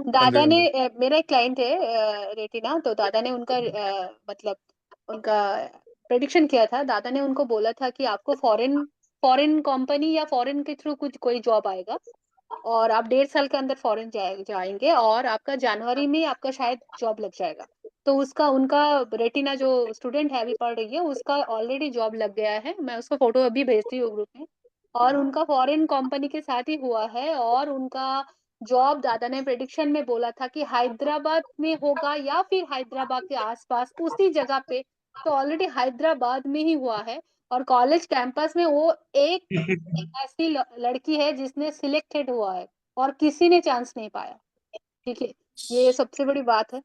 हाँ जी, दादा हाँ ने जी। मेरा एक क्लाइंट है रेटिना, तो दादा ने उनका मतलब उनका प्रेडिक्शन किया था। दादा ने उनको बोला था कि आपको फॉरेन फॉरेन कंपनी या फॉरेन के थ्रू कुछ कोई जॉब आएगा, और आप 1.5 साल के अंदर फॉरेन जाएंगे, और आपका जनवरी में आपका शायद जॉब लग जाएगा। तो उसका उनका रेटिना जो स्टूडेंट है अभी पढ़ रही है, उसका ऑलरेडी जॉब लग गया है। मैं उसका फोटो अभी भेजती हूँ ग्रुप में। और उनका फॉरेन कंपनी के साथ ही हुआ है, और उनका जॉब दादा ने प्रेडिक्शन में बोला था कि हैदराबाद में होगा या फिर हैदराबाद के आसपास उसी जगह पे। तो ऑलरेडी हैदराबाद में ही हुआ है। और कॉलेज कैंपस में वो एक ऐसी लड़की है जिसने सिलेक्टेड हुआ है, और किसी ने चांस नहीं पाया। ठीक है, ये सबसे बड़ी बात है।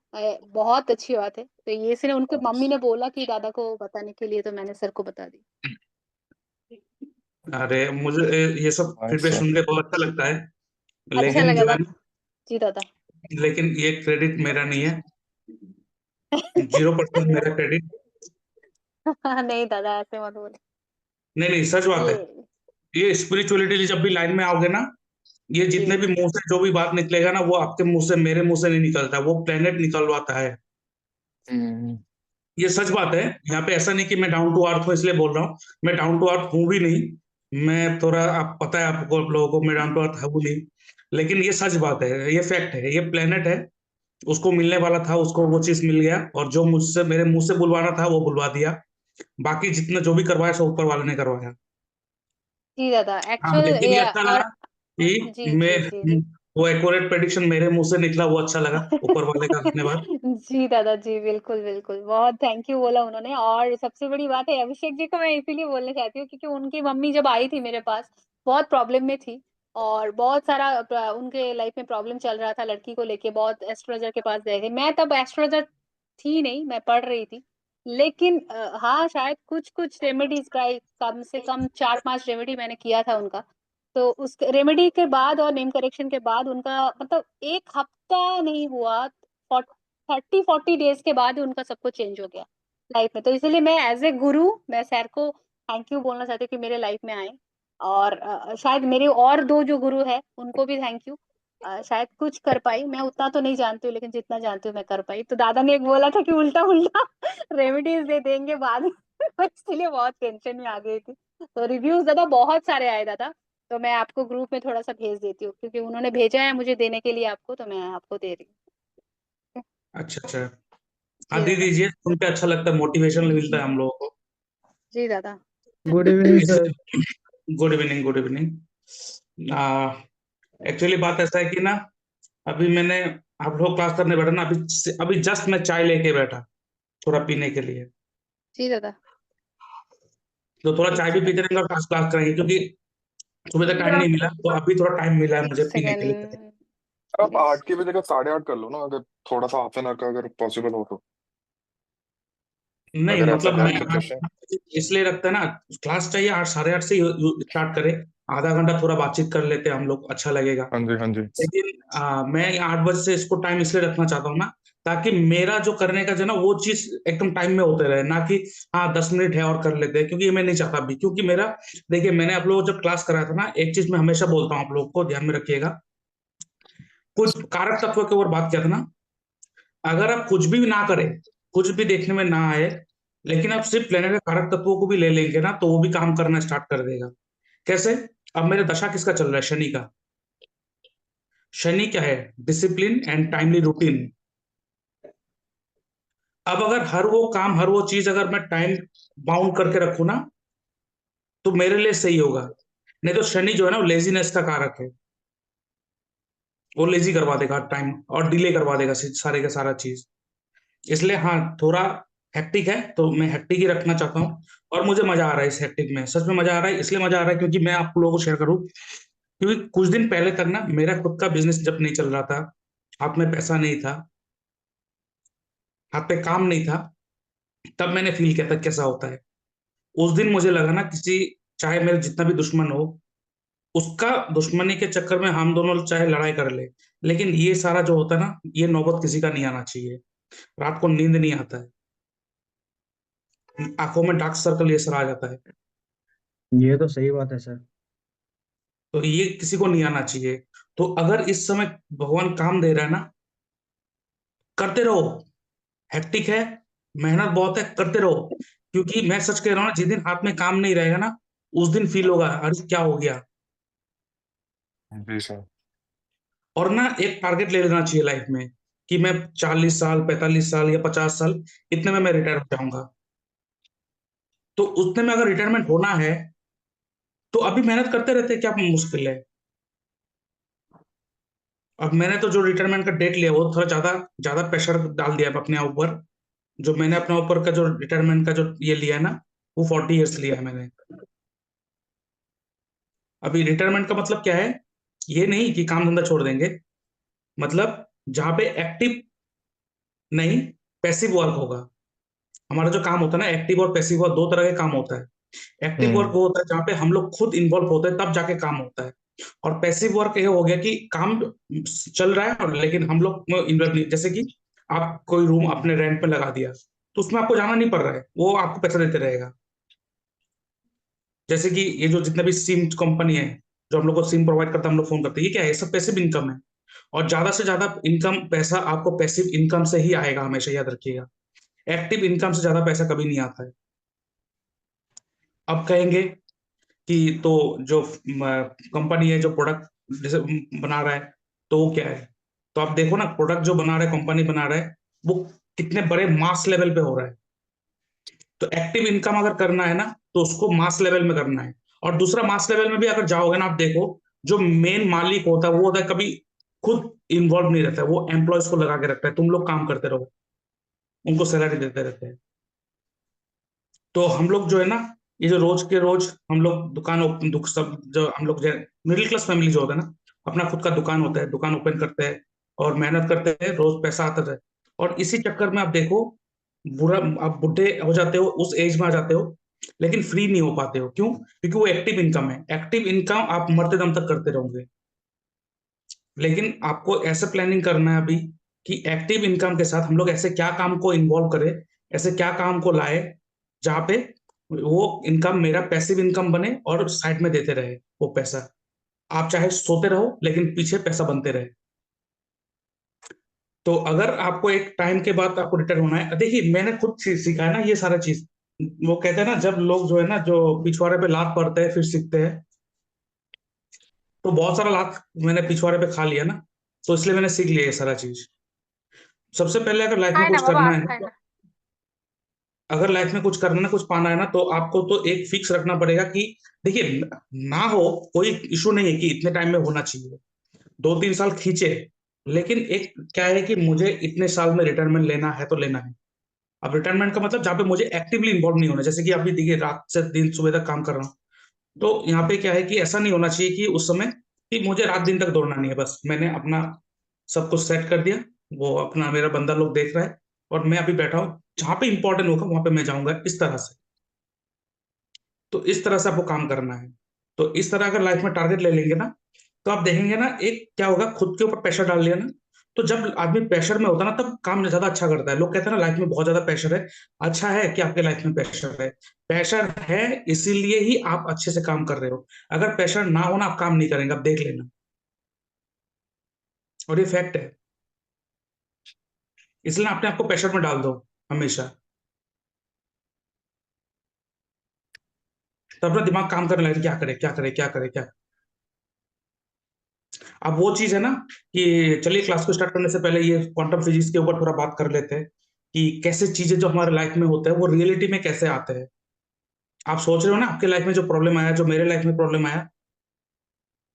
बहुत अच्छी बात है। तो ये इसने उनके मम्मी ने बोला कि दादा को बताने के लिए, तो मैंने सर को बता दी। अरे मुझे ये सब नाइस फीडबैक सर। सुन के बहुत अच्छा लगता है। अच्छा लेकिन लगा जो है था। ना, जी दादा। लेकिन ये क्रेडिट मेरा नहीं है। 0% मेरा क्रेडिट। नहीं दादा, ऐसे मत बोले। नहीं नहीं, सच बात है। ये ये स्पिरिचुअलिटी जब भी लाइन में आओगे ना, ये जितने जी भी मुंह से जो भी बात निकलेगा ना, वो आपके मुंह से, मेरे मुंह से नहीं निकलता, वो प्लेनेट निकलवाता है। हम्म। ये सच बात है। यहाँ पे ऐसा नहीं कि मैं डाउन टू अर्थ हूँ इसलिए बोल रहा हूँ। मैं डाउन टू अर्थ हूँ भी नहीं। मैं थोड़ा, आप पता है आपको लोगों को, मैं डाउन टू अर्थ हूँ नहीं। लेकिन ये सच बात है, ये फैक्ट है, ये प्लेनेट है। उसको मिलने वाला था, उसको वो चीज मिल गया, और जो मुझसे, मेरे मुंह से बुलवाना था वो बुलवा दिया। बाकी जितना जो भी करवाया सब ऊपर वाले ने करवाया। जी दादा, हाँ, एक्चुअल लेकिन ये अच्छा और लगा कि जी मैं, जी जी जी। वो एक्यूरेट प्रेडिक्शन मेरे मुंह से निकला, वो अच्छा लगा, ऊपर वाले का धन्यवाद। जी दादा जी, बिल्कुल बिल्कुल, बहुत थैंक यू बोला उन्होंने। और सबसे बड़ी बात है, अभिषेक जी को मैं इसीलिए बोलना चाहती हूँ क्योंकि उनकी मम्मी जब आई थी मेरे पास, बहुत प्रॉब्लम में थी। और बहुत सारा उनके लाइफ में प्रॉब्लम चल रहा था लड़की को लेके। बहुत एस्ट्रोलॉजर के पास गए थे। मैं तब एस्ट्रोलॉजर थी नहीं, मैं पढ़ रही थी। लेकिन हाँ, शायद कुछ कुछ रेमेडीज का कम से कम 4-5 रेमेडी मैंने किया था उनका। तो उस रेमेडी के बाद और नेम करेक्शन के बाद उनका मतलब एक हफ्ता नहीं हुआ, 30-40 डेज के बाद ही उनका सब कुछ चेंज हो गया लाइफ में। तो इसलिए मैं एज ए गुरु, मैं सर को थैंक यू बोलना चाहती हूँ कि मेरे लाइफ में आए। और शायद मेरे और दो जो गुरु है उनको भी थैंक यू। शायद कुछ कर पाई, मैं उतना तो नहीं जानती हूँ, लेकिन जितना जानती हूँ मैं कर पाई। तो दादा ने एक बोला था कि उल्टा उल्टा रेमेडीज दे देंगे बाद में। मैं इसलिए बहुत टेंशन में आ गई थी। तो रिव्यूज दादा बहुत सारे आए दादा। तो मैं आपको ग्रुप में थोड़ा सा भेज देती हूँ, क्योंकि उन्होंने भेजा है मुझे देने के लिए आपको, तो मैं आपको दे रही हूँ। अच्छा अच्छा। हाँ, जी दे दादा। दीजिए, सुन के अच्छा लगता है, मोटिवेशन मिलता है हम लोगों को। जी दादा। Good evening sir. Good evening, good evening. Actually बात ऐसा है कि ना, अभी मैंने, आप लोग क्लास करने बैठा ना, अभी अभी जस्ट मैं चाय लेके बैठा, थोड़ा पीने के लिए। जी दादा। तो थोड़ा एक चाय भी पीते सेकंड। रहेंगे और क्लास क्लास करेंगे, क्योंकि सुबह तक टाइम नहीं मिला, तो अभी थोड़ा टाइम मिला है एक मुझे पीने के लिए। सेकंड आप प्लीज। 8 की बजाय 8:30 कर लो ना, अगर थोड़ा सा हाफ एन आवर का अगर पॉसिबल हो तो। नहीं अगर ऐसा मतलब है मैं सिचुएशन। इसलिए रखता है ना, क्लास चाहिए 8, 8:30 से स्टार्ट करें। आधा घंटा थोड़ा बातचीत कर लेते हैं हम लोग, अच्छा लगेगा। हाँ जी, हाँ जी। लेकिन मैं 8 बजे से इसको टाइम इसलिए रखना चाहता हूँ ना, ताकि मेरा जो करने का जो है ना, वो चीज एकदम टाइम में होते रहे, ना कि हाँ 10 मिनट है और कर लेते हैं, क्योंकि ये मैं नहीं चाहता अभी। क्योंकि मेरा, देखिए, मैंने आप लोगों को जब क्लास कराया था ना, एक चीज मैं हमेशा बोलता हूँ, आप लोगों को ध्यान में रखिएगा। कुछ कारक तत्व के ऊपर बात किया था ना, अगर आप कुछ भी ना करें, कुछ भी देखने में ना आए, लेकिन आप सिर्फ प्लेनेट के कारक तत्वों को भी ले लेंगे ना, तो वो भी काम करना स्टार्ट कर देगा। कैसे? अब मेरे दशा किसका चल रहा है? शनि का। शनि क्या है? Discipline and timely routine. अब अगर हर वो काम, हर वो चीज अगर मैं टाइम बाउंड करके रखूँ ना, तो मेरे लिए सही होगा। नहीं तो शनि जो है ना, वो लेजीनेस का कारक है। वो लेजी करवा देगा टाइम, और डिले करवा देगा सारे का सारा चीज। इसलिए हाँ, थोड़ा हेक्टिक है, तो मैं हेक्टिक ही रखना चाहता हूँ। और मुझे मजा आ रहा है इस हेक्टिक में, सच में मजा आ रहा है। इसलिए मजा आ रहा है क्योंकि मैं आप लोगों को शेयर करूँ, क्योंकि कुछ दिन पहले तक ना, मेरा खुद का बिजनेस जब नहीं चल रहा था, हाथ में पैसा नहीं था, हाथ पे काम नहीं था, तब मैंने फील किया था कैसा होता है। उस दिन मुझे लगा ना, किसी, चाहे मेरे जितना भी दुश्मन हो, उसका दुश्मनी के चक्कर में हम दोनों चाहे लड़ाई कर ले, लेकिन ये सारा जो होता है ना, ये नौबत किसी का नहीं आना चाहिए। रात को नींद नहीं आता है, आंखों में डार्क सर्कल ये सर आ जाता है। ये तो सही बात है सर। तो ये किसी को नहीं आना चाहिए। तो अगर इस समय भगवान काम दे रहा है ना, करते रहो, हेक्टिक है, मेहनत बहुत है, करते रहो। क्योंकि मैं सच कह रहा हूँ ना, जिस दिन हाथ में काम नहीं रहेगा ना, उस दिन फील होगा अरे क्या हो गया। जी सर। और ना एक टारगेट ले लेना चाहिए लाइफ में कि मैं 40 साल, 45 साल या 50 साल, इतने में मैं रिटायर हो जाऊंगा। तो उतने में अगर रिटायरमेंट होना है तो अभी मेहनत करते रहते, क्या मुश्किल है। अब मैंने तो जो रिटायरमेंट का डेट लिया वो थोड़ा ज्यादा ज्यादा प्रेशर डाल दिया है अपने ऊपर। जो मैंने अपने ऊपर का जो रिटायरमेंट का जो ये लिया है ना, वो 40 ईयर्स लिया है मैंने। अभी रिटायरमेंट का मतलब क्या है, ये नहीं कि काम धंधा छोड़ देंगे, मतलब जहां पे एक्टिव नहीं, पैसिव वर्क होगा। हमारा जो काम होता है ना, एक्टिव और पैसिव वर्क दो तरह के काम होता है। एक्टिव वर्क हम्म। वो होता है जहाँ पे हम लोग खुद इन्वॉल्व होते हैं, तब जाके काम होता है। और पैसिव वर्क ये हो गया कि काम चल रहा है और लेकिन हम लोग इन्वॉल्व नहीं। जैसे कि आप कोई रूम अपने रेंट पे लगा दिया, तो उसमें आपको जाना नहीं पड़ रहा है, वो आपको पैसा देते रहेगा। जैसे कि ये जो जितने भी सिम कंपनी है, जो हम लोग को सिम प्रोवाइड करता है, हम लोग फोन करते हैं, ये क्या है, ये सब पैसिव इनकम है। और ज्यादा से ज्यादा इनकम पैसा आपको पैसिव इनकम से ही आएगा, हमेशा याद रखिएगा। एक्टिव इनकम से ज्यादा पैसा कभी नहीं आता है। अब कहेंगे कि तो जो कंपनी है, जो प्रोडक्ट जैसे बना रहा है, तो वो क्या है। तो आप देखो ना, प्रोडक्ट जो बना रहा है, कंपनी बना रहा है, वो कितने बड़े मास लेवल पे हो रहा है। तो एक्टिव इनकम अगर करना है ना, तो उसको मास लेवल में करना है। और दूसरा, मास लेवल में भी अगर जाओगे ना, आप देखो, जो मेन मालिक होता है वो होता है, कभी खुद इन्वॉल्व नहीं रहता है, वो एम्प्लॉयज को लगा के रखता है, तुम लोग काम करते रहो, उनको सैलरी देते रहते हैं। तो हम लोग जो है ना, ये जो रोज के रोज हम लोग दुकान ओपन दुख सब जो हम लोग मिडिल क्लास फैमिली जो होता है ना, अपना खुद का दुकान होता है, दुकान ओपन करते हैं और मेहनत करते हैं, रोज पैसा आता है। और इसी चक्कर में आप देखो, बुरा आप बुढ़े हो जाते हो, उस एज में आ जाते हो, लेकिन फ्री नहीं हो पाते हो। क्यों? क्योंकि वो एक्टिव इनकम है। एक्टिव इनकम आप मरते दम तक करते रहोगे। लेकिन आपको ऐसे प्लानिंग करना है अभी कि एक्टिव इनकम के साथ हम लोग ऐसे क्या काम को इन्वॉल्व करें, ऐसे क्या काम को लाए जहां पे वो इनकम मेरा पैसिव इनकम बने और साइड में देते रहे वो पैसा। आप चाहे सोते रहो लेकिन पीछे पैसा बनते रहे। तो अगर आपको एक टाइम के बाद आपको रिटायर होना है, देखिए मैंने खुद सीखा है ना ये सारा चीज। वो कहते हैं ना, जब लोग जो है ना, जो पिछवाड़े पे लात पड़ते हैं फिर सीखते हैं, तो बहुत सारा लात मैंने पिछवाड़े पे खा लिया ना, तो इसलिए मैंने सीख लिया ये सारा चीज। सबसे पहले अगर लाइफ में खाए ना कुछ बाबा, करना आज है ना, खाए तो ना। अगर लाइफ में कुछ करना है, कुछ पाना है ना, तो आपको तो एक फिक्स रखना पड़ेगा कि देखिए, ना हो कोई इशू नहीं है कि इतने टाइम में होना चाहिए, 2-3 साल खींचे, लेकिन एक क्या है कि मुझे इतने साल में रिटायरमेंट लेना है तो लेना है। अब रिटायरमेंट का मतलब जहाँ पे मुझे एक्टिवली इंवॉल्व नहीं होना, जैसे कि अभी देखिए रात से दिन सुबह तक काम कर रहा हूँ, तो यहाँ पे क्या है कि ऐसा नहीं होना चाहिए कि उस समय कि मुझे रात दिन तक दौड़ना नहीं है, बस मैंने अपना सब कुछ सेट कर दिया, वो अपना मेरा बंदा लोग देख रहा है, और मैं अभी बैठा हूँ, जहां पे इंपॉर्टेंट होगा वहां पे मैं जाऊंगा, इस तरह से। तो इस तरह से आपको काम करना है। तो इस तरह अगर लाइफ में टारगेट ले लेंगे ना, तो आप देखेंगे ना, एक क्या होगा, खुद के ऊपर प्रेशर डाल लिया ना, तो जब आदमी प्रेशर में होता है ना, तब काम ज्यादा अच्छा करता है। लोग कहते हैं ना लाइफ में बहुत ज्यादा प्रेशर है, अच्छा है कि आपके लाइफ में प्रेशर है। प्रेशर है इसीलिए ही आप अच्छे से काम कर रहे हो। अगर प्रेशर ना होना, आप काम नहीं करेंगे, आप देख लेना। और ये फैक्ट है, इसलिए अपने आप को प्रेशर में डाल दो हमेशा, तब अपना दिमाग काम करने लगे, क्या करे क्या करे क्या करे क्या। अब वो चीज है ना कि चलिए क्लास को स्टार्ट करने से पहले ये क्वांटम फिजिक्स के ऊपर थोड़ा बात कर लेते हैं कि कैसे चीजें जो हमारे लाइफ में होते हैं वो रियलिटी में कैसे आते हैं। आप सोच रहे हो ना, आपके लाइफ में जो प्रॉब्लम आया, जो मेरे लाइफ में प्रॉब्लम आया,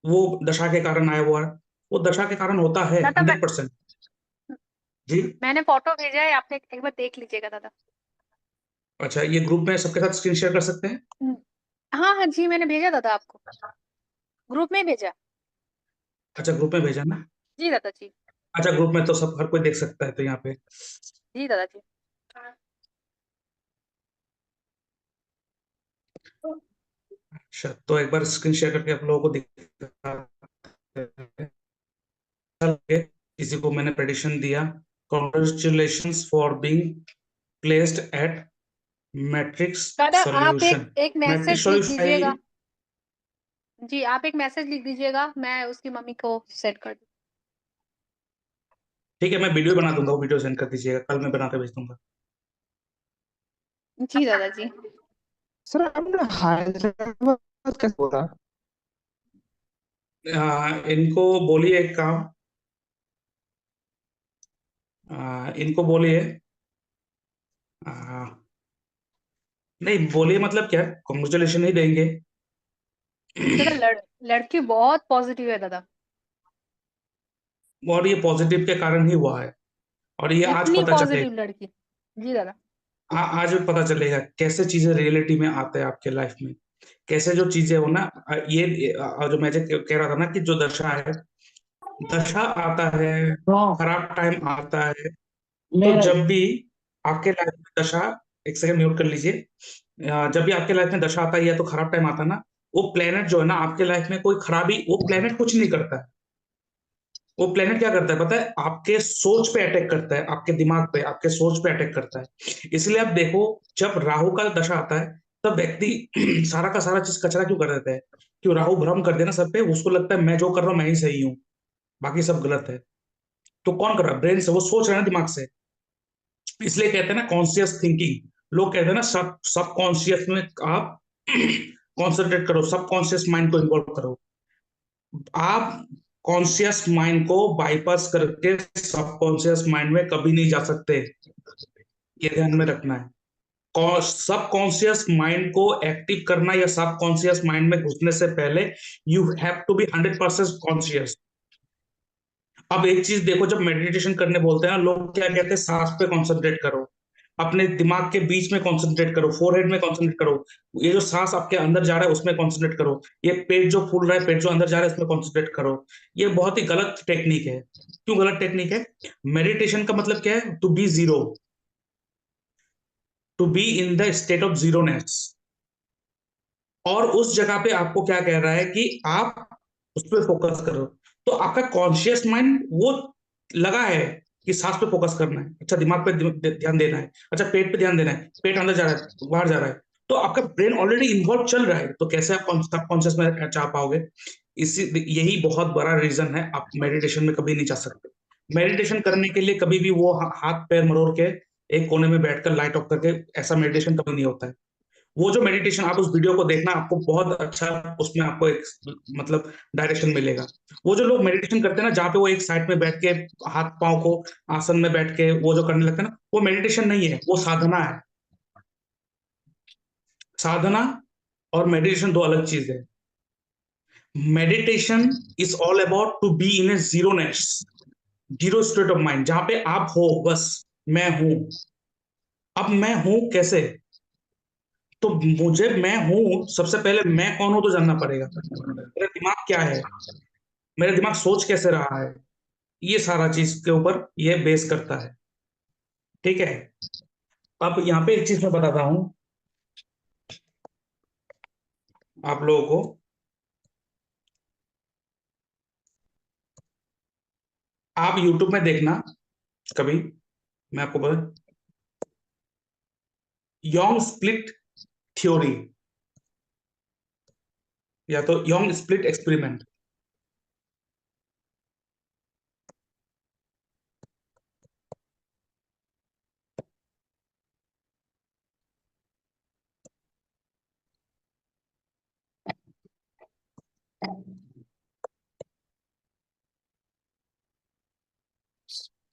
वो दशा के कारण आया हुआ है। वो दशा के कारण होता है दादा, 100%। जी। मैंने फोटो भेजा है, आपने एक बार देख लीजिएगा दादा। अच्छा, ये ग्रुप में सबके साथ स्क्रीन शेयर कर सकते हैं? हम्म, हाँ हाँ जी, मैंने भेजा दादा आपको, ग्रुप में भेजा। अच्छा, ग्रुप में भेजा ना। जी दादा जी। अच्छा, ग्रुप में तो सब हर कोई देख सकता है, तो यहाँ पे। जी दादा जी। अच्छा, तो एक बार स्क्रीन शेयर करके आप लोगों को दिखा, किसी को मैंने प्रेडिक्शन दिया, congratulations for being placed at matrix दादा आप एक सॉल्यूशन। एक मैट्रिक्स मैसेज लिख सॉल्यूशन। दीजिएगा। जी, आप एक मैसेज लिख दीजिएगा, मैं उसकी मम्मी को सेंड कर दूँ। ठीक है, मैं वीडियो बना दूंगा, वो वीडियो सेंड कर दीजिएगा, कल मैं बना के भेज दूंगा। जी दादाजी। सर आपने हैदराबाद कैसे बोला? इनको बोलिए एक काम, इनको बोलिए, आ, नहीं बोलिए मतलब क्या, कॉन्ग्रेचुलेशन ही देंगे। दादा लड़की बहुत पॉजिटिव है दादा। और ये पॉजिटिव के कारण ही हुआ है, और ये आज इतनी पता पॉजिटिव चलेगा। लड़की। जी दादा। आज पता चलेगा कैसे चीजें रियलिटी में आते हैं आपके लाइफ में, कैसे जो चीजें हो ना, जो मैं जो कह रहा था ना कि जो दशा है, दशा आता है, खराब टाइम आता है, तो जब भी आपके लाइफ में दशा, एक सेकंड म्यूट कर लीजिए, जब भी आपके लाइफ में दशा आता है या तो खराब टाइम आता है ना, वो प्लेनेट जो है ना आपके लाइफ में कोई खराबी, वो प्लेनेट कुछ नहीं करता है। वो प्लेनेट क्या करता है पता है, आपके सोच पे अटैक करता है, आपके दिमाग पे, आपके सोच पे अटैक करता है। इसलिए आप देखो, जब राहु का दशा आता है, तब व्यक्ति सारा का सारा चीज कचरा क्यों कर देता है? क्यों? राहु भ्रम कर देना सब पे, उसको लगता है मैं जो कर रहा हूँ मैं ही सही हूँ, बाकी सब गलत है। तो कौन कर रहा है? ब्रेन से, वो सोच रहा है ना दिमाग से। इसलिए कहते हैं ना कॉन्शियस थिंकिंग, लोग कहते हैं ना सब सब कॉन्शियस में आप कॉन्सेंट्रेट करो, सब कॉन्शियस माइंड को इन्वॉल्व करो। आप कॉन्शियस माइंड को बाईपास करके सब कॉन्शियस माइंड में कभी नहीं जा सकते, ये ध्यान में रखना है। सब कॉन्शियस माइंड को एक्टिव करना या सब कॉन्शियस माइंड में घुसने से पहले you have to be 100% conscious. अब एक चीज देखो, जब मेडिटेशन करने बोलते हैं ना लोग, क्या कहते हैं? सांस पे कॉन्सेंट्रेट करो, अपने दिमाग के बीच में कॉन्सेंट्रेट करो, फोरहेड में कॉन्सेंट्रेट करो, ये जो सांस आपके अंदर जा रहा है उसमें कॉन्सेंट्रेट करो, ये पेट जो फूल रहा है, पेट जो अंदर जा रहा है उसमें कॉन्सेंट्रेट करो। ये बहुत ही गलत टेक्निक है। क्यों गलत टेक्निक है? मेडिटेशन का मतलब क्या है? To be zero, to be in the state of zeroness. और उस जगह पे आपको क्या कह रहा है कि आप उस पर फोकस करो। तो आपका कॉन्शियस माइंड वो लगा है कि सांस पे फोकस करना है, अच्छा दिमाग पे ध्यान देना है, अच्छा पेट पे ध्यान देना है, पेट अंदर जा रहा है बाहर जा रहा है, तो आपका ब्रेन ऑलरेडी इन्वॉल्व चल रहा है, तो कैसे आप सब कॉन्शियस में चाह पाओगे? इसी यही बहुत बड़ा रीजन है आप मेडिटेशन में कभी नहीं जा सकते। मेडिटेशन करने के लिए कभी भी वो हाथ पैर मरोड़ के एक कोने में बैठकर लाइट ऑफ करके, ऐसा मेडिटेशन कभी नहीं होता है। वो जो मेडिटेशन, आप उस वीडियो को देखना, आपको बहुत अच्छा उसमें आपको एक मतलब डायरेक्शन मिलेगा। वो जो लोग मेडिटेशन करते हैं ना, जहाँ पे वो एक साइड में बैठ के हाथ पांव को आसन में बैठ के वो जो करने लगते हैं ना, वो मेडिटेशन नहीं है, वो साधना है। साधना और मेडिटेशन दो अलग चीज है। Meditation is all about to be in a zeroness, zero state of mind, जहां पे आप हो बस, मैं हूं। अब मैं हूं कैसे? तो मुझे मैं हूं, सबसे पहले मैं कौन हूं तो जानना पड़ेगा, मेरा दिमाग क्या है, मेरा दिमाग सोच कैसे रहा है, ये सारा चीज के ऊपर ये बेस करता है। ठीक है। अब यहाँ पे एक चीज मैं बताता हूँ आप लोगों को। आप यूट्यूब में देखना कभी, मैं आपको बता, योंग स्प्लिट थ्योरी या तो Yong split experiment.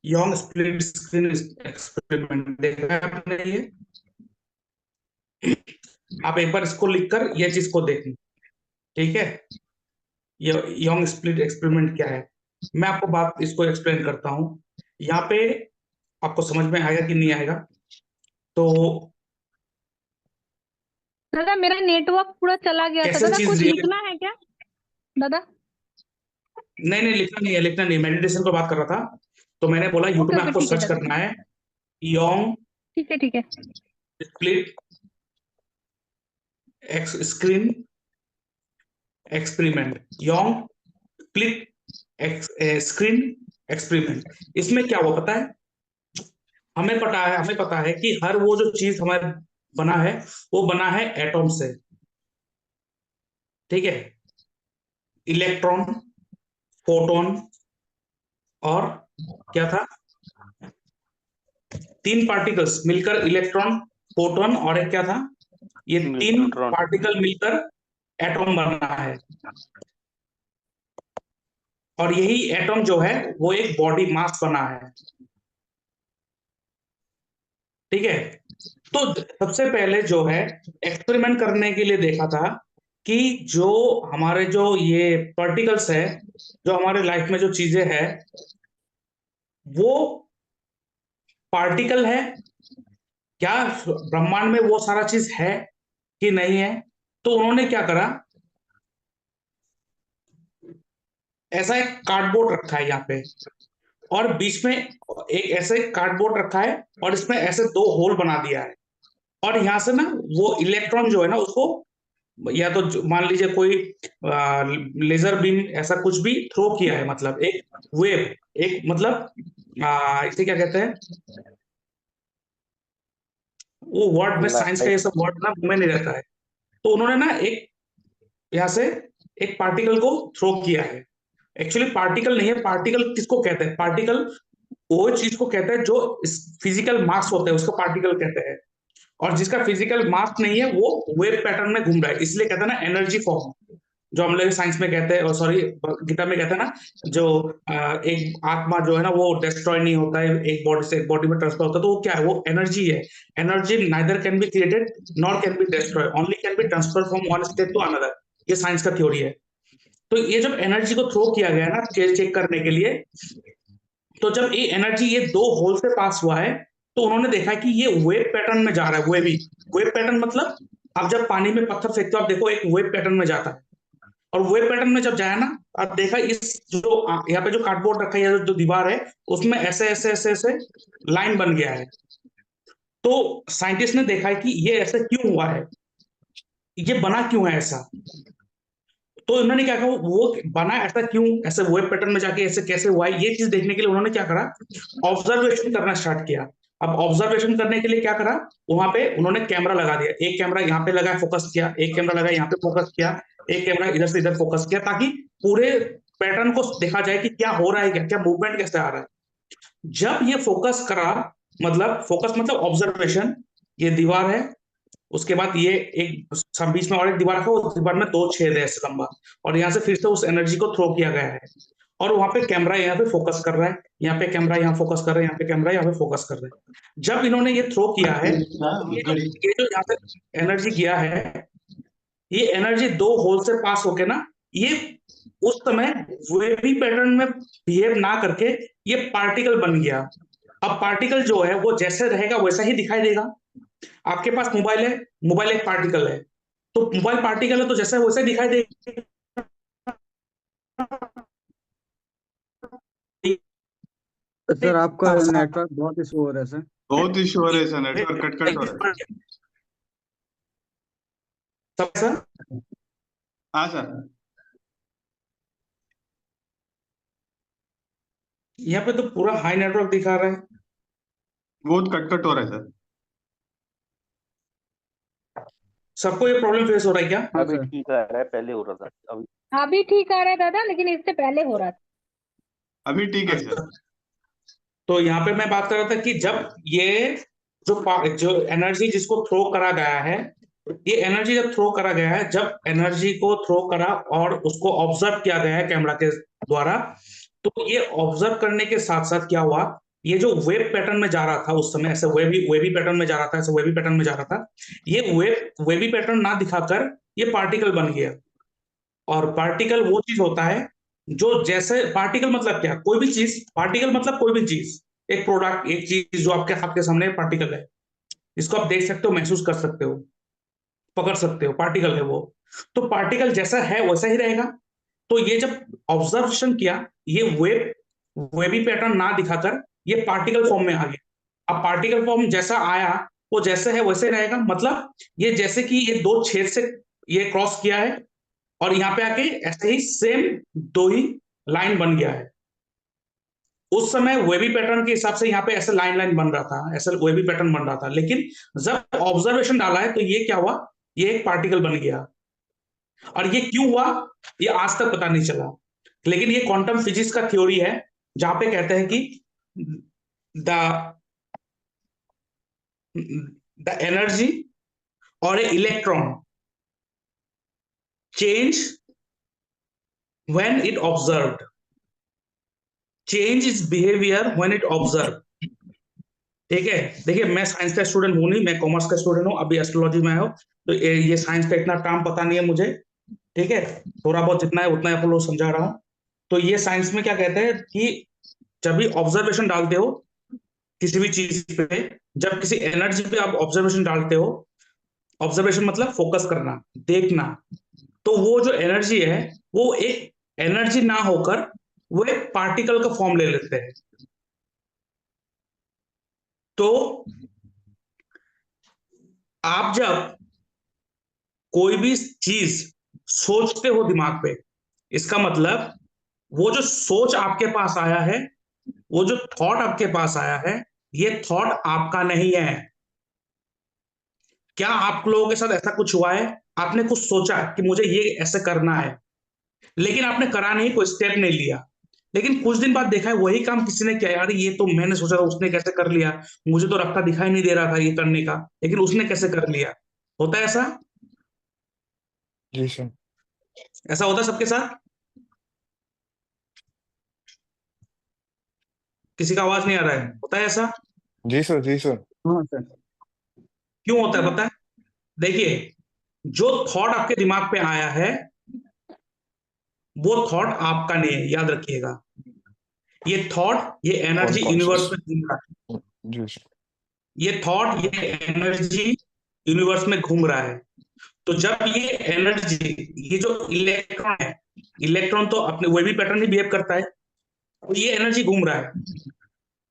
Yong split screen experiment देखा है आपने ये? आप एक बार इसको लिखकर ये चीज को देखना। ठीक है। ये योंग स्प्लिट एक्सपेरिमेंट क्या है, मैं आपको बात इसको एक्सप्लेन करता हूँ। यहाँ पे आपको समझ में आएगा कि नहीं आएगा, तो दादा मेरा नेटवर्क पूरा चला गया था कैसे दादा, चीज कुछ रियल, लिखना है क्या दादा? नहीं नहीं लिखना नहीं है, लिखना नहीं, मेडिटेशन पर बात कर रहा था। तो मैंने बोला यूट्यूब ओके में ओके आपको ठीक है सर्च दादा। करना है, योंग ठीक है ठीक है। Split screen experiment, Yong split screen experiment. इसमें क्या हुआ पता है? हमें पता है कि हर वो जो चीज हमारे बना है, वो बना है एटॉम से। ठीक है। इलेक्ट्रॉन, फोटोन और क्या था? 3 पार्टिकल्स मिलकर इलेक्ट्रॉन, प्रोटॉन और एक क्या था? ये 3 न्यूट्रॉन। पार्टिकल मिलकर एटॉम बना है। और यही एटॉम जो है वो एक बॉडी मास बना है। ठीक है। तो सबसे पहले जो है एक्सपेरिमेंट करने के लिए देखा था कि जो हमारे जो ये पार्टिकल्स है, जो हमारे लाइफ में जो चीजें है, वो पार्टिकल है क्या, ब्रह्मांड में वो सारा चीज है कि नहीं है। तो उन्होंने क्या करा, ऐसा एक कार्डबोर्ड रखा है यहाँ पे, और बीच में एक ऐसे कार्डबोर्ड रखा है और इसमें ऐसे 2 होल बना दिया है। और यहां से ना वो इलेक्ट्रॉन जो है ना उसको, या तो मान लीजिए कोई लेजर बीम ऐसा कुछ भी थ्रो किया है, मतलब एक वेव, एक मतलब इसे क्या कहते हैं, वो वर्ड में साइंस का ये सब वर्ड ना में नहीं रहता है। तो उन्होंने ना एक यहाँ से एक पार्टिकल को थ्रो किया है। एक्चुअली पार्टिकल नहीं है, पार्टिकल किसको कहते हैं? पार्टिकल वो चीज को कहते हैं जो फिजिकल मास होता है उसको पार्टिकल कहते हैं। और जिसका फिजिकल मास नहीं है वो वेव पैटर्न में घूम रहा है, इसलिए कहते हैं ना एनर्जी फॉर्म, जो हम लोग साइंस में कहते हैं, और सॉरी गीता में कहते हैं ना, जो एक आत्मा जो है ना वो डिस्ट्रॉय नहीं होता है, एक बॉडी से एक बॉडी में ट्रांसफर होता है, तो वो क्या है? वो एनर्जी है। Energy neither can be created nor can be destroy, only can be transfer from one state to another. ये साइंस का थ्योरी है। तो ये जब एनर्जी को थ्रो किया गया ना चेक करने के लिए, तो जब ये एनर्जी ये 2 होल से पास हुआ है, तो उन्होंने देखा कि ये वेव पैटर्न में जा रहा है। वेव पैटर्न मतलब आप जब पानी में पत्थर फेंकते हो, आप देखो एक वेव पैटर्न में जाता है। और वेव पैटर्न में जब जाया ना, आप देखा इस जो यहाँ पे जो कार्डबोर्ड रखा है, जो दीवार है, उसमें ऐसे ऐसे ऐसे ऐसे लाइन बन गया है। तो साइंटिस्ट ने देखा है कि ये ऐसा क्यों हुआ है, ये बना क्यों है ऐसा। तो उन्होंने क्या कहा, वो बना ऐसा क्यों, ऐसे वेव पैटर्न में जाके ऐसे कैसे हुआ है, ये चीज देखने के लिए उन्होंने क्या करा, ऑब्जर्वेशन करना स्टार्ट किया। अब ऑब्जर्वेशन करने के लिए क्या करा, वहां पे उन्होंने कैमरा लगा दिया। एक कैमरा यहाँ पे लगा फोकस किया, एक कैमरा लगा यहाँ पे फोकस किया, एक कैमरा इधर से इधर फोकस किया, ताकि पूरे पैटर्न को देखा जाए कि क्या हो रहा है, क्या क्या मूवमेंट कैसे आ रहा है। जब ये फोकस करा, मतलब फोकस मतलब ऑब्जर्वेशन, ये दीवार है, उसके बाद ये एक बीच में और एक दीवार है, उस दीवार में 2 छेद है ऐसे लंबा, और यहाँ से फिर से उस एनर्जी को थ्रो किया गया है। और वहां पे कैमरा यहाँ पे फोकस कर रहा है, यहाँ पे कैमरा यहाँ फोकस कर रहा है, यहाँ पे कैमरा यहाँ पे फोकस कर रहा है। जब इन्होंने ये थ्रो किया है, ये जो यहाँ पे एनर्जी गया है, ये एनर्जी 2 होल से पास होके ना, ये उस समय वेवी पैटर्न में बिहेव ना करके ये पार्टिकल बन गया। अब पार्टिकल जो है वो जैसे रहेगा वैसा ही दिखाई देगा। आपके पास मोबाइल है, मोबाइल एक पार्टिकल है, तो मोबाइल पार्टिकल है तो जैसा वैसे दिखाई देगा। सर आपका नेटवर्क बहुत इशू हो रहा है सर। बहुत इशू हो रहा है सर, नेटवर्क कट कट हो रहा है। सब सर, हाँ सर। यहाँ पे तो पूरा हाई नेटवर्क दिखा रहा है। बहुत कट कट हो रहा है सर। सबको ये प्रॉब्लम फेस हो रहा है क्या? हाँ अभी सर। ठीक आ रहा है, पहले हो रहा था अभी। अभी ठीक आ रहा है दादा, लेकिन इससे पहले हो रहा था। अभी ठीक है सर। तो यहाँ पे मैं बात कर रहा था कि जब ये जो एनर्जी जिसको थ्रो करा गया है, ये एनर्जी जब थ्रो करा गया है, जब एनर्जी को थ्रो करा और उसको ऑब्जर्व किया गया है कैमरा के द्वारा, तो ये ऑब्जर्व करने के साथ साथ क्या हुआ, ये जो वेव पैटर्न में जा रहा था उस समय, ऐसे वेवी पैटर्न में जा रहा था, ऐसे वेवी पैटर्न में जा रहा था, ये वेवी पैटर्न ना दिखाकर ये पार्टिकल बन गया। और पार्टिकल वो चीज होता है जो, जैसे पार्टिकल मतलब क्या, कोई भी चीज, पार्टिकल मतलब कोई भी चीज, एक प्रोडक्ट, एक चीज जो आपके सामने पार्टिकल है, इसको आप देख सकते हो, महसूस कर सकते हो, पकड़ सकते हो, पार्टिकल है वो। तो पार्टिकल जैसा है वैसा ही रहेगा। तो ये जब ऑब्जर्वेशन किया, ये वेवी पैटर्न ना दिखाकर ये पार्टिकल फॉर्म में आ गया। अब पार्टिकल फॉर्म जैसा आया, वो जैसे है वैसे रहेगा, मतलब ये जैसे कि ये 2 छेद से ये क्रॉस किया है, और यहाँ पे आके ऐसे ही सेम 2 ही लाइन बन गया है। उस समय वेवी पैटर्न के हिसाब से यहाँ पे ऐसे लाइन लाइन बन रहा था, ऐसे वेवी पैटर्न बन रहा था, लेकिन जब ऑब्जर्वेशन डाला है तो ये क्या हुआ, ये एक पार्टिकल बन गया। और ये क्यों हुआ, ये आज तक पता नहीं चला। लेकिन ये क्वांटम फिजिक्स का थ्योरी है, जहां पे कहते हैं कि द द एनर्जी और a electron change when it observed, change is behaviour when it observe. ठीक है, देखिए मैं साइंस का स्टूडेंट हूं नहीं, मैं कॉमर्स का स्टूडेंट हूं, अभी एस्ट्रोलॉजी में हो, तो ये साइंस का इतना टर्म पता नहीं है मुझे। ठीक है, थोड़ा बहुत जितना है उतना आप लोग समझा रहा हूं। तो ये साइंस में क्या कहते हैं कि जब भी ऑब्जर्वेशन डालते हो किसी भी चीज पे, जब किसी एनर्जी पे आप ऑब्जर्वेशन डालते हो, ऑब्जर्वेशन मतलब फोकस करना, देखना, तो वो जो एनर्जी है वो एक एनर्जी ना होकर वो एक पार्टिकल का फॉर्म ले लेते हैं। तो आप जब कोई भी चीज सोचते हो दिमाग पे, इसका मतलब वो जो सोच आपके पास आया है, वो जो थॉट आपके पास आया है, ये थॉट आपका नहीं है। क्या आप लोगों के साथ ऐसा कुछ हुआ है, आपने कुछ सोचा कि मुझे ये ऐसे करना है, लेकिन आपने करा नहीं, कोई स्टेप नहीं लिया, लेकिन कुछ दिन बाद देखा है वही काम किसी ने किया, यार ये तो मैंने सोचा था, उसने कैसे कर लिया, मुझे तो रास्ता दिखाई नहीं दे रहा था ये करने का, लेकिन उसने कैसे कर लिया। होता है ऐसा? जी सर। ऐसा होता है सबके साथ? किसी का आवाज नहीं आ रहा है, होता है ऐसा? जी सर। जी सर। हाँ सर। क्यों होता है पता है? देखिए, जो थॉट आपके दिमाग पे आया है वो थॉट आपका नहीं है, याद रखिएगा। ये थॉट, ये एनर्जी यूनिवर्स अनकॉन्शियस। में घूम रहा है, जी सर। ये थॉट, ये एनर्जी यूनिवर्स में घूम रहा है। तो जब ये एनर्जी, ये जो इलेक्ट्रॉन है, इलेक्ट्रॉन तो अपने वही भी पैटर्न ही बिहेव करता है, तो ये एनर्जी घूम रहा है,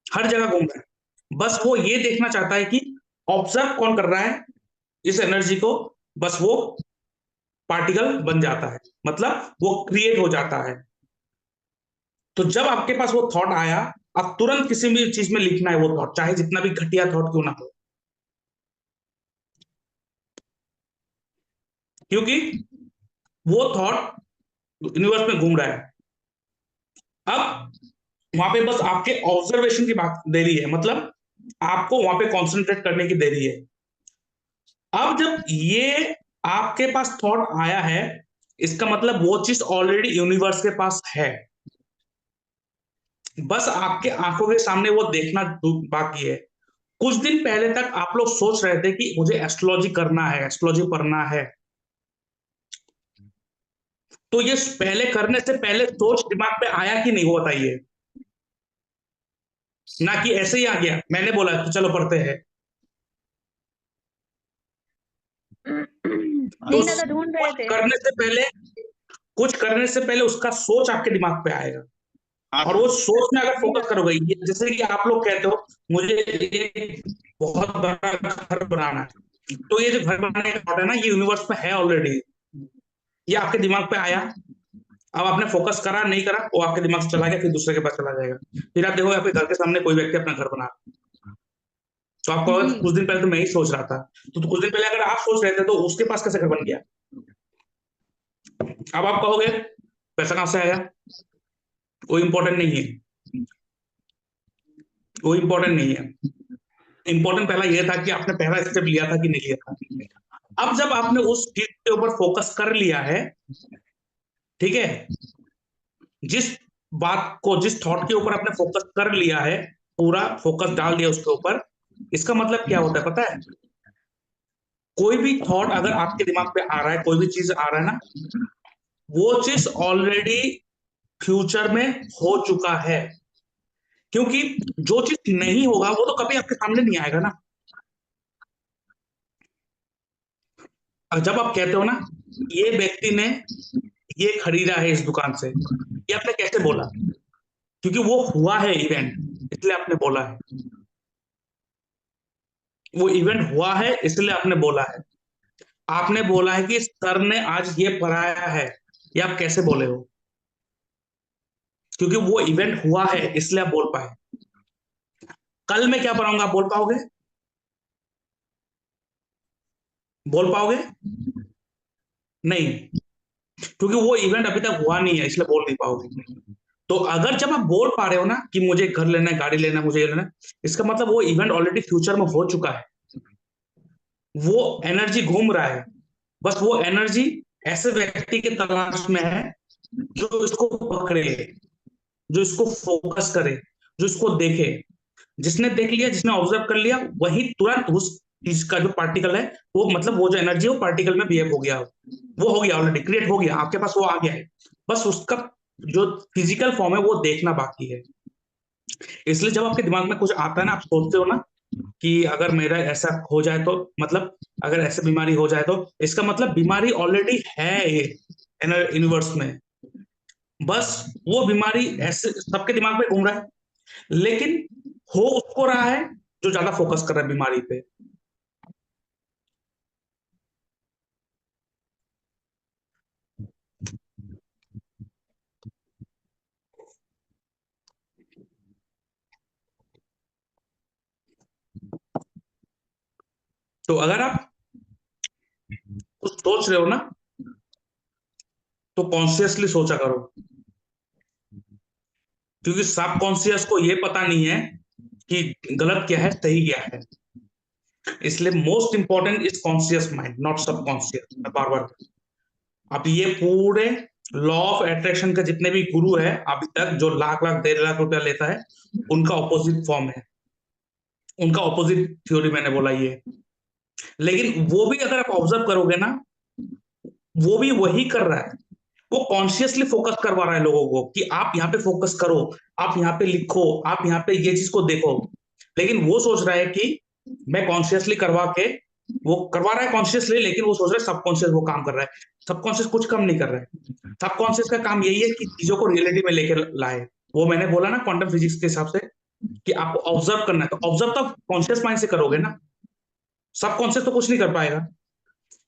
हर जगह घूम रहा है, बस वो ये देखना चाहता है कि ऑब्जर्व कौन कर रहा है इस एनर्जी को, बस वो पार्टिकल बन जाता है, मतलब वो क्रिएट हो जाता है। तो जब आपके पास वो थॉट आया, अब तुरंत किसी भी चीज में लिखना है वो थॉट, चाहे जितना भी घटिया थॉट क्यों ना हो, क्योंकि वो थॉट यूनिवर्स में घूम रहा है। अब वहां पे बस आपके ऑब्जर्वेशन की बात देरी है, मतलब आपको वहां पे कंसंट्रेट करने की देरी है। अब जब ये आपके पास थॉट आया है, इसका मतलब वो चीज ऑलरेडी यूनिवर्स के पास है, बस आपके आंखों के सामने वो देखना बाकी है। कुछ दिन पहले तक आप लोग सोच रहे थे कि मुझे एस्ट्रोलॉजी करना है, एस्ट्रोलॉजी पढ़ना है, तो ये पहले करने से पहले सोच दिमाग पे आया कि नहीं, वो बताइए। ना कि ऐसे ही आ गया, मैंने बोला तो चलो पढ़ते हैं। तो नहीं ना, तो ढूंढ रहे कुछ थे। करने से पहले, कुछ करने से पहले उसका सोच आपके दिमाग पे आएगा, हाँ और वो सर। सोच में अगर नहीं ना, फोकस करोगे, जैसे कि आप लोग कहते हो मुझे एक बहुत बड़ा घर बनाना है, तो ये जो घर बनाने का थॉट है ना, ये यूनिवर्स में है ऑलरेडी, ये आपके दिमाग पे आया, अब आपने फोकस करा नहीं करा, वो आपके दिमाग से चला गया, फिर दूसरे के पास चला जाएगा, फिर आप देखो आपके घर के सामने कोई व्यक्ति अपना घर बना रहा है। तो आप कहोगे जी कुछ दिन पहले तो मैं ही सोच रहा था, तो कुछ दिन पहले अगर आप सोच रहे थे तो उसके पास कैसे घर बन गया? अब आप कहोगे पैसा कहां से आया, वो इंपॉर्टेंट नहीं है, वो इंपॉर्टेंट नहीं है। इंपॉर्टेंट पहला ये था कि आपने पहला स्टेप लिया था कि नहीं लिया था। अब जब आपने उस चीज के ऊपर फोकस कर लिया है, ठीक है, जिस बात को, जिस थॉट के ऊपर आपने फोकस कर लिया है, पूरा फोकस डाल दिया उसके ऊपर, इसका मतलब क्या होता है पता है? कोई भी थॉट अगर आपके दिमाग पे आ रहा है, कोई भी चीज आ रहा है ना, वो चीज ऑलरेडी फ्यूचर में हो चुका है, क्योंकि जो चीज नहीं होगा वो तो कभी आपके सामने नहीं आएगा ना। और जब आप कहते हो ना ये व्यक्ति ने ये खरीदा है इस दुकान से, ये आपने कैसे बोला? क्योंकि वो हुआ है इवेंट, इसलिए आपने बोला है, वो इवेंट हुआ है इसलिए आपने बोला है। आपने बोला है कि सर ने आज ये पढ़ाया है, ये आप कैसे बोले हो? क्योंकि वो इवेंट हुआ है इसलिए आप बोल पाए। कल मैं क्या पढ़ाऊंगा आप बोल पाओगे? बोल पाओगे? नहीं, क्योंकि वो इवेंट अभी तक हुआ नहीं है इसलिए बोल नहीं पाओगे। तो अगर जब आप बोल पा रहे हो ना कि मुझे घर लेना है, गाड़ी लेना है, मुझे ये लेना है, इसका मतलब वो इवेंट ऑलरेडी फ्यूचर में हो चुका है, वो एनर्जी घूम रहा है। बस वो एनर्जी ऐसे व्यक्ति के तलाश में है जो इसको पकड़े, जो इसको फोकस करे, जो इसको देखे। जिसने देख लिया, जिसने ऑब्जर्व कर लिया, वही तुरंत उस चीज का जो पार्टिकल है, वो मतलब वो जो एनर्जी है वो पार्टिकल में बिहेव हो गया, वो हो गया, ऑलरेडी क्रिएट हो गया, आपके पास वो आ गया है। बस उसका जो फिजिकल फॉर्म है वो देखना बाकी है। इसलिए जब आपके दिमाग में कुछ आता है ना, आप सोचते हो ना कि अगर मेरा ऐसा हो जाए तो, मतलब अगर ऐसे बीमारी हो जाए तो, इसका मतलब बीमारी ऑलरेडी है यूनिवर्स में। बस वो बीमारी ऐसे सबके दिमाग में घूम रहा है, लेकिन हो उसको रहा है जो ज्यादा फोकस कर रहा है बीमारी पे। तो अगर आप कुछ सोच रहे हो ना, तो कॉन्शियसली सोचा करो, क्योंकि सब कॉन्शियस को ये पता नहीं है कि गलत क्या है, सही क्या है। इसलिए most important is conscious mind, not सब कॉन्शियस। मैं बार बार, अब ये पूरे लॉ ऑफ अट्रैक्शन के जितने भी गुरु है अभी तक, जो लाख लाख 1.5 लाख रुपया लेता है, उनका ऑपोजिट फॉर्म है, उनका ऑपोजिट थ्योरी मैंने बोला ये। लेकिन वो भी अगर आप ऑब्जर्व करोगे ना, वो भी वही कर रहा है, वो कॉन्शियसली फोकस करवा रहा है लोगों को कि आप यहाँ पे फोकस करो, आप यहाँ पे लिखो, आप यहाँ पे ये चीज को देखो। लेकिन वो सोच रहा है कि मैं कॉन्शियसली करवा के, वो करवा रहा है कॉन्शियसली, लेकिन वो सोच रहा है सबकॉन्शियस वो काम कर रहा है। सबकॉन्शियस कुछ कम नहीं कर रहा है। सबकॉन्शियस का काम यही है कि चीजों को रियलिटी में लेकर लाए। वो मैंने बोला ना क्वांटम फिजिक्स के हिसाब से कि आपको ऑब्जर्व करना है, तो ऑब्जर्व तो कॉन्शियस माइंड से करोगे ना, सबकॉन्शियस तो कुछ नहीं कर पाएगा।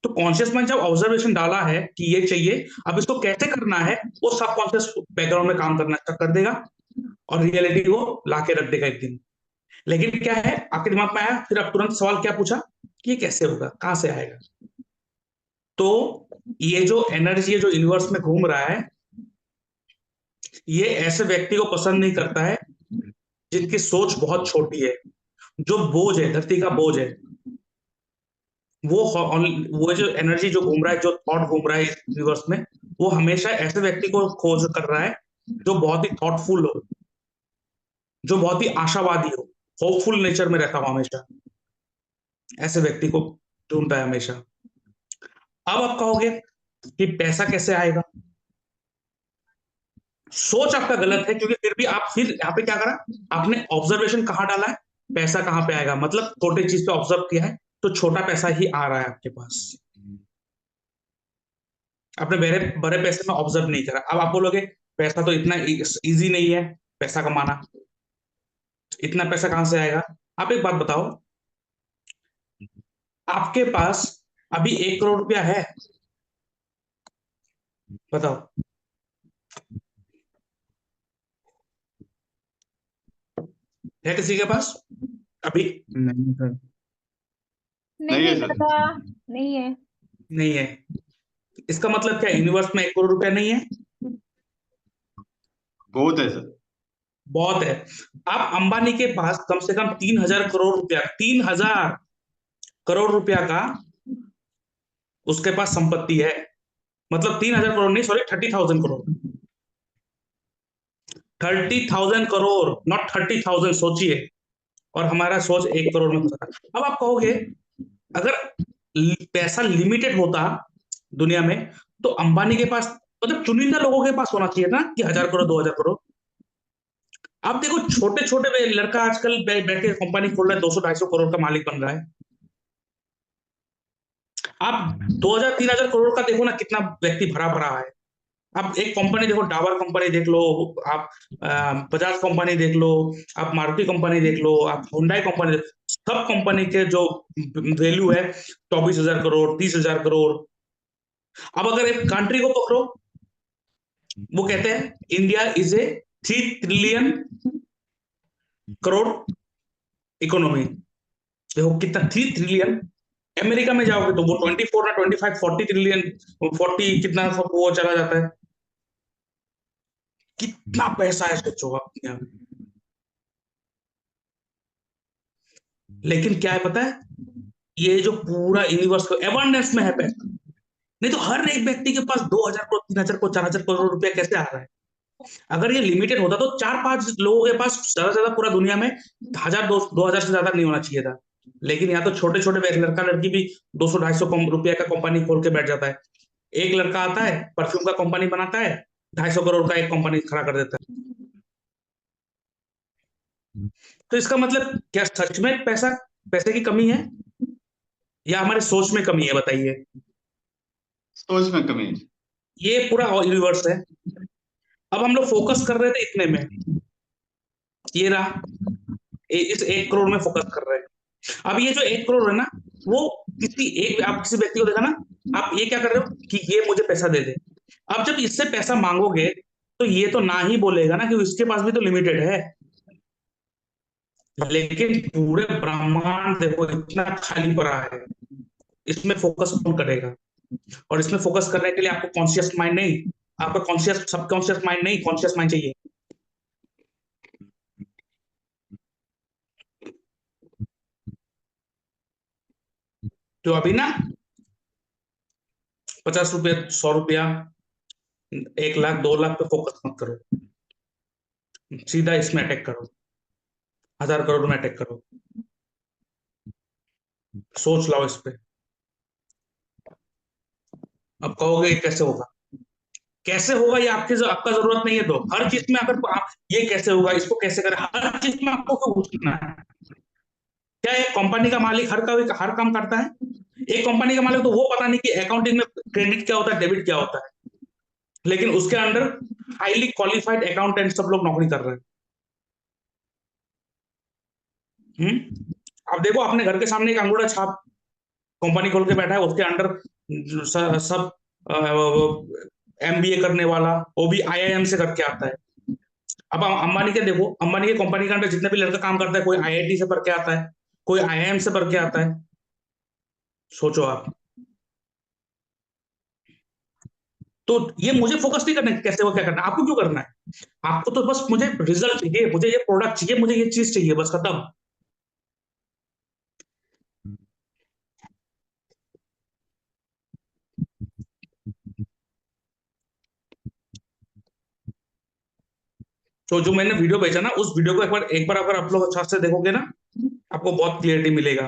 तो कॉन्शियस माइंड जब ऑब्जर्वेशन डाला है कि ये चाहिए, अब इसको कैसे करना है, वो सबकॉन्शियस बैकग्राउंड में काम करना स्टार्ट कर देगा और रियलिटी वो लाके रख देगा एक दिन। लेकिन क्या है, आपके दिमाग में आया, फिर आप तुरंत सवाल क्या पूछा कि ये कैसे होगा, कहां से आएगा। तो ये जो एनर्जी है जो यूनिवर्स में घूम रहा है, ये ऐसे व्यक्ति को पसंद नहीं करता है जिनकी सोच बहुत छोटी है, जो बोझ है, धरती का बोझ है। वो जो एनर्जी जो घूम रहा है, जो थॉट घूम रहा है इस यूनिवर्स में, वो हमेशा ऐसे व्यक्ति को खोज कर रहा है जो बहुत ही थॉटफुल हो, जो बहुत ही आशावादी हो, होपफुल नेचर में रहता हो हमेशा। ऐसे व्यक्ति को ढूंढता है हमेशा। अब आप कहोगे कि पैसा कैसे आएगा। सोच आपका गलत है, क्योंकि फिर भी आप फिर यहाँ पे क्या करा, आपने ऑब्जर्वेशन कहाँ डाला है, पैसा कहाँ पे आएगा, मतलब छोटे चीज पे ऑब्जर्व किया है, तो छोटा पैसा ही आ रहा है आपके पास। आपने बड़े बड़े पैसे में ऑब्जर्व नहीं करा। अब आप बोलोगे पैसा तो इतना इजी नहीं है पैसा कमाना, इतना पैसा कहां से आएगा। आप एक बात बताओ, आपके पास अभी 1 करोड़ रुपया है, बताओ। है किसी के पास अभी? नहीं सर। नहीं है नहीं सर। दादा, नहीं है। नहीं है। इसका मतलब क्या, यूनिवर्स में 1 करोड़ रुपया नहीं है? बहुत है सर। बहुत है। आप अंबानी के पास कम से कम 3,000 करोड़ रुपया, 3,000 करोड़ रुपया का उसके पास संपत्ति है। मतलब 3,000 करोड़ नहीं, सॉरी, 30,000 करोड़। 30,000 करोड़, नॉट 30,000, सोचिए। और हमारा सोच 1 करोड़ में फंसा। अब आप कहोगे अगर पैसा लिमिटेड होता दुनिया में, तो अंबानी के पास, मतलब चुनिंदा लोगों के पास होना चाहिए ना कि 1,000 करोड़, 2,000 करोड़। आप देखो छोटे छोटे लड़का आजकल बैठ के कंपनी खोल रहा है, 200-250 करोड़ का मालिक बन रहा है। आप 2,000-3,000 करोड़ का देखो ना, कितना व्यक्ति भरा भरा है। आप एक कंपनी देखो, डाबर कंपनी देख लो, आप बजाज कंपनी देख लो, आप मारुति कंपनी देख लो, आप हुंडई कंपनी देख लो, सब कंपनी के जो वैल्यू है 24,000 करोड़, 30,000 करोड़। अब अगर एक कंट्री को पकड़ो, वो कहते हैं India is a 3 trillion crore economy. देखो कितना, 3 ट्रिलियन। अमेरिका में जाओगे तो वो 24 ना 25, 40 ट्रिलियन, 40 कितना सब वो चला जाता है। कितना पैसा है सोचो आप क्या। लेकिन क्या है पता है, ये जो पूरा यूनिवर्स को अबंडेंस में है पैसा, नहीं तो हर एक व्यक्ति के पास 2,000 करोड़, 3,000 करोड़, 4,000 करोड़ रुपया कैसे आ रहा है। अगर ये लिमिटेड होता तो 4-5 लोगों के पास ज्यादा से ज्यादा पूरा दुनिया में 1,000 2,000 से ज्यादा नहीं होना चाहिए था। लेकिन यहाँ तो छोटे छोटे लड़का लड़की भी 200-250 रुपया का कंपनी खोल के बैठ जाता है। एक लड़का आता है परफ्यूम का कंपनी बनाता है, 250 करोड़ का एक कंपनी खड़ा कर देता है। तो इसका मतलब क्या सच में पैसे की कमी है या हमारे सोच में कमी है, बताइए। सोच में कमी है। ये पूरा यूनिवर्स है। अब हम लोग फोकस कर रहे थे इतने में, ये रहा इस 1 करोड़ में फोकस कर रहे हैं। अब ये जो 1 करोड़ है ना, वो आप किसी व्यक्ति को देखा ना, आप ये क्या कर रहे हो कि ये मुझे पैसा दे दे। अब जब इससे पैसा मांगोगे तो ये तो ना ही बोलेगा ना, कि इसके पास भी तो लिमिटेड है। लेकिन पूरे ब्रह्मांड देखो इतना खाली पड़ा है, इसमें फोकस कौन करेगा। और इसमें फोकस करने के लिए आपको कॉन्शियस माइंड नहीं, आपका कॉन्शियस सबकॉन्शियस माइंड नहीं, कॉन्शियस माइंड चाहिए। तो अभी ना 50 रुपया, 100 रुपया, 1 लाख 2 लाख पे फोकस मत करो, सीधा इसमें अटैक करो, 1,000 करोड़ में अटैक करो। सोच लाओ इस पे। अब कहोगे ये कैसे होगा, कैसे होगा ये आपका जरूरत नहीं है। तो हर चीज में अगर आप ये कैसे होगा, इसको कैसे करें, हर चीज में आपको क्यों पूछना है। क्या एक कंपनी का मालिक हर काम करता है। एक कंपनी का मालिक तो वो पता नहीं कि अकाउंटिंग में क्रेडिट क्या होता है, डेबिट क्या होता है, लेकिन उसके अंडर हाईली क्वालिफाइड अकाउंटेंट सब लोग नौकरी कर रहे हैं। अब देखो अपने घर के सामने एक अंगूठा छाप कंपनी खोल के बैठा है, उसके अंडर सब MBA करने वाला, वो भी IIM से करके आता है। अब अंबानी के देखो, अंबानी के कंपनी के अंदर जितने भी लड़का काम करता है, कोई IIT से पढ़ के आता है, कोई IIM से पढ़ के आता है। सोचो आप। तो ये मुझे फोकस नहीं करना है कैसे वो क्या करना है, आपको क्यों करना है। आपको तो बस मुझे रिजल्ट चाहिए, मुझे ये प्रोडक्ट चाहिए, मुझे ये चीज चाहिए, बस खत्म। तो जो मैंने वीडियो भेजा ना, उस वीडियो को एक बार अगर आप लोग अच्छा से देखोगे ना, आपको बहुत क्लियरिटी मिलेगा।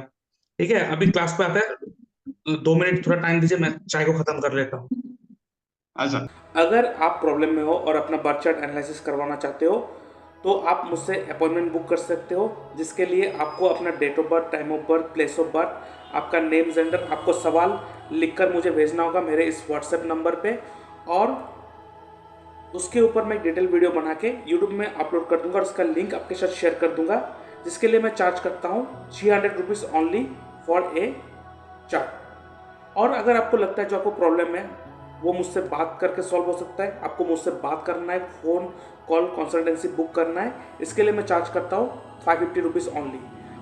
ठीक है, अभी क्लास पे आता है, 2 मिनट थोड़ा टाइम दीजिए, मैं चाय को खत्म कर लेता हूँ। अच्छा, अगर आप प्रॉब्लम में हो और अपना बर्थ चार्ट एनालिसिस करवाना चाहते हो तो आप मुझसे अपॉइंटमेंट बुक कर सकते हो, जिसके लिए आपको अपना date of birth, time of birth, place of birth, आपका नेम, जेंडर, आपको सवाल लिखकर मुझे भेजना होगा मेरे इस व्हाट्सएप नंबर पे, और उसके ऊपर मैं एक डिटेल वीडियो बना के यूट्यूब में अपलोड कर दूंगा और उसका लिंक आपके साथ शेयर कर दूंगा, जिसके लिए मैं चार्ज करता हूँ 300 rupees only for a chart. और अगर आपको लगता है जो आपको प्रॉब्लम है वो मुझसे बात करके सॉल्व हो सकता है, आपको मुझसे बात करना है, फ़ोन कॉल कंसल्टेंसी बुक करना है, इसके लिए मैं चार्ज करता हूँ 550 रुपीज़ ओनली।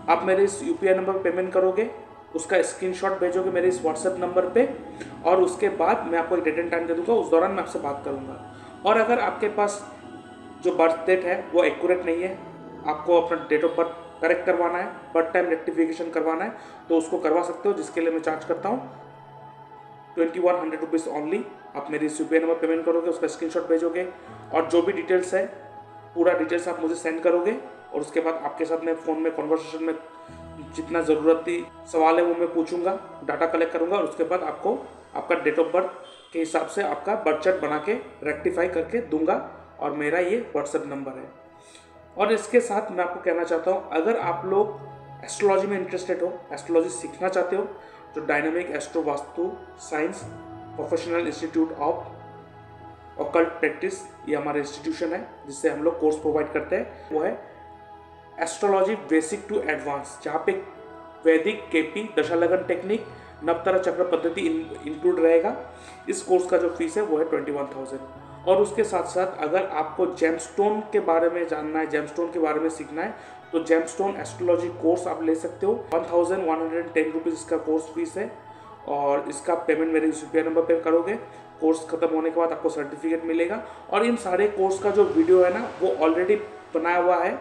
आप मेरे इस UPI नंबर पर पेमेंट करोगे, उसका स्क्रीनशॉट भेजोगे मेरे इस व्हाट्सएप नंबर पे, और उसके बाद मैं आपको एक डेट एंड टाइम दे दूँगा, उस दौरान मैं आपसे बात करूँगा। और अगर आपके पास जो बर्थ डेट है वो एक्यूरेट नहीं है, आपको अपना डेट ऑफ बर्थ करेक्ट करवाना है, बर्थ टाइम रेक्टिफिकेशन करवाना है, तो उसको करवा सकते हो, जिसके लिए मैं चार्ज करता हूँ 2100 रुपीज़ ओनली। आप मेरी इस UPI नंबर पेमेंट करोगे, उसका स्क्रीनशॉट भेजोगे, और जो भी डिटेल्स है पूरा डिटेल्स आप मुझे सेंड करोगे, और उसके बाद आपके साथ मैं फ़ोन में कॉन्वर्सेशन में जितना ज़रूरती सवाल है वो मैं पूछूंगा, डाटा कलेक्ट करूंगा, और उसके बाद आपको आपका डेट ऑफ बर्थ के हिसाब से आपका बर्थ चार्ट बना के रेक्टिफाई करके दूंगा, और मेरा ये व्हाट्सएप नंबर है। और इसके साथ मैं आपको कहना चाहता हूँ, अगर आप लोग एस्ट्रोलॉजी में इंटरेस्टेड हो, एस्ट्रोलॉजी सीखना चाहते हो, तो dynamic astro vastu science professional institute of occult practice, ये हमारा इंस्टीट्यूशन है जिससे हम लोग कोर्स प्रोवाइड करते हैं, वो है एस्ट्रोलॉजी बेसिक टू एडवांस, जहाँ पे वैदिक, KP, दशालगन टेक्निक, नवतारा चक्र पद्धति इंक्लूड रहेगा। इस कोर्स का जो फीस है वो है 21,000। और उसके साथ साथ अगर आपको जेमस्टोन के बारे में जानना है, जेमस्टोन के बारे में सीखना है, तो जेमस्टोन एस्ट्रोलॉजी कोर्स आप ले सकते हो। 1110 रुपीज़ इसका कोर्स फीस है, और इसका पेमेंट मेरे UPI नंबर पे करोगे कोर्स खत्म होने के बाद आपको सर्टिफिकेट मिलेगा। और इन सारे कोर्स का जो वीडियो है ना वो ऑलरेडी बनाया हुआ है,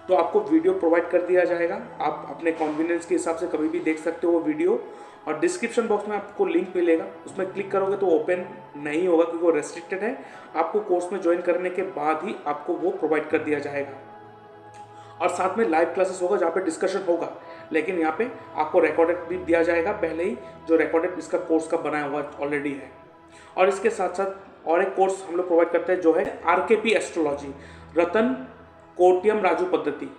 तो आपको वीडियो प्रोवाइड कर दिया जाएगा। आप अपने कन्वीनियंस के हिसाब से कभी भी देख सकते हो वो वीडियो। और डिस्क्रिप्शन बॉक्स में आपको लिंक मिलेगा, उसमें क्लिक करोगे तो ओपन नहीं होगा क्योंकि वो रेस्ट्रिक्टेड है। आपको कोर्स में ज्वाइन करने के बाद ही आपको वो प्रोवाइड कर दिया जाएगा। और साथ में लाइव क्लासेस होगा जहाँ पे डिस्कशन होगा, लेकिन यहाँ पे आपको रिकॉर्डेड भी दिया जाएगा पहले ही, जो रिकॉर्डेड इसका कोर्स का बनाया हुआ ऑलरेडी है। और इसके साथ साथ और एक कोर्स हम लोग प्रोवाइड करते हैं जो है RKP एस्ट्रोलॉजी, रतन कोटियम राजू पद्धति।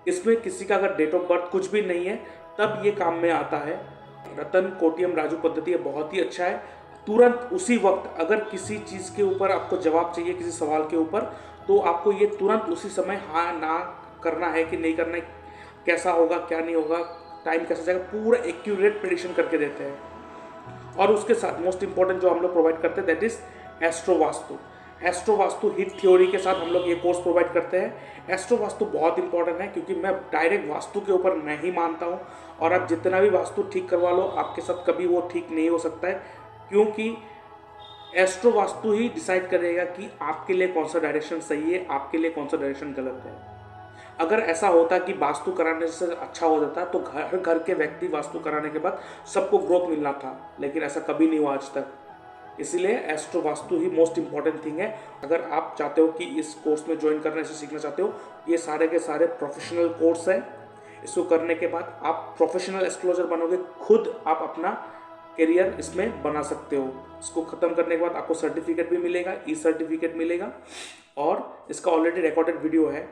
इसमें किसी का अगर डेट ऑफ बर्थ कुछ भी नहीं है तब ये काम में आता है। रतन कोटियम राजू पद्धति ये बहुत ही अच्छा है। तुरंत उसी वक्त अगर किसी चीज़ के ऊपर आपको जवाब चाहिए, किसी सवाल के ऊपर, तो आपको ये तुरंत उसी समय हाँ ना करना है कि नहीं करना है, कैसा होगा क्या नहीं होगा, टाइम कैसा जाएगा, पूरा एक्यूरेट प्रेडिक्शन करके देते हैं। और उसके साथ मोस्ट इंपॉर्टेंट जो हम लोग प्रोवाइड करते हैं दैट इज एस्ट्रोवास्तु। एस्ट्रोवास्तु हिट थ्योरी के साथ हम लोग ये कोर्स प्रोवाइड करते हैं। एस्ट्रोवास्तु बहुत इंपॉर्टेंट है क्योंकि मैं डायरेक्ट वास्तु के ऊपर नहीं मानता हूँ, और आप जितना भी वास्तु ठीक करवा लो आपके साथ कभी वो ठीक नहीं हो सकता है, क्योंकि एस्ट्रो वास्तु ही डिसाइड करेगा कि आपके लिए कौन सा डायरेक्शन सही है, आपके लिए कौन सा डायरेक्शन गलत है। अगर ऐसा होता कि वास्तु कराने से अच्छा हो जाता तो हर घर के व्यक्ति वास्तु कराने के बाद सबको ग्रोथ मिलना था, लेकिन ऐसा कभी नहीं हुआ आज तक। इसीलिए एस्ट्रो वास्तु ही मोस्ट इंपॉर्टेंट थिंग है। अगर आप चाहते हो कि इस कोर्स में ज्वाइन करना, इसे सीखना चाहते हो, ये सारे के सारे प्रोफेशनल कोर्स है। इसको करने के बाद आप प्रोफेशनल एस्ट्रोलॉजर बनोगे, खुद आप अपना करियर इसमें बना सकते हो। इसको ख़त्म करने के बाद आपको सर्टिफिकेट भी मिलेगा, ई सर्टिफिकेट मिलेगा, और इसका ऑलरेडी रिकॉर्डेड वीडियो है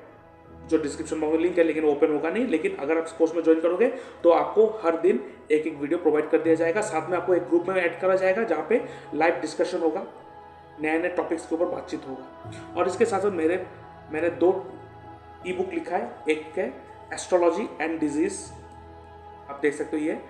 जो डिस्क्रिप्शन में लिंक है, लेकिन ओपन होगा नहीं। लेकिन अगर आप इस कोर्स में ज्वाइन करोगे तो आपको हर दिन एक एक वीडियो प्रोवाइड कर दिया जाएगा। साथ में आपको एक ग्रुप में ऐड करा जाएगा जहाँ पे लाइव डिस्कशन होगा, नए नए टॉपिक्स के ऊपर बातचीत होगा। और इसके साथ साथ मैंने 2 ई बुक लिखा है। एक है एस्ट्रोलॉजी एंड डिजीज, आप देख सकते हो। ये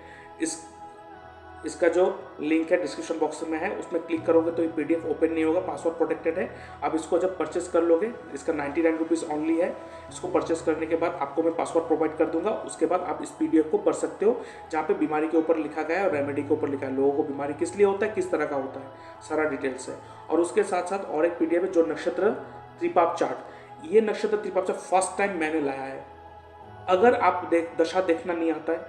इसका जो लिंक है डिस्क्रिप्शन बॉक्स में है, उसमें क्लिक करोगे तो ये PDF ओपन नहीं होगा, पासवर्ड प्रोटेक्टेड है। आप इसको जब परचेस कर लोगे, इसका 99 रुपीज़ ओनली है। इसको परचेस करने के बाद आपको मैं पासवर्ड प्रोवाइड कर दूंगा। उसके बाद आप इस PDF को पढ़ सकते हो, जहाँ पे बीमारी के ऊपर लिखा गया है और रेमेडी के ऊपर लिखा है, लोगों को बीमारी किस लिए होता है, किस तरह का होता है, सारा डिटेल्स है। और उसके साथ साथ और एक PDF है जो नक्षत्र त्रिपाप चार्ट। ये नक्षत्र त्रिपाप चार्ट फर्स्ट टाइम मैंने लाया है। अगर आप दशा देखना नहीं आता है,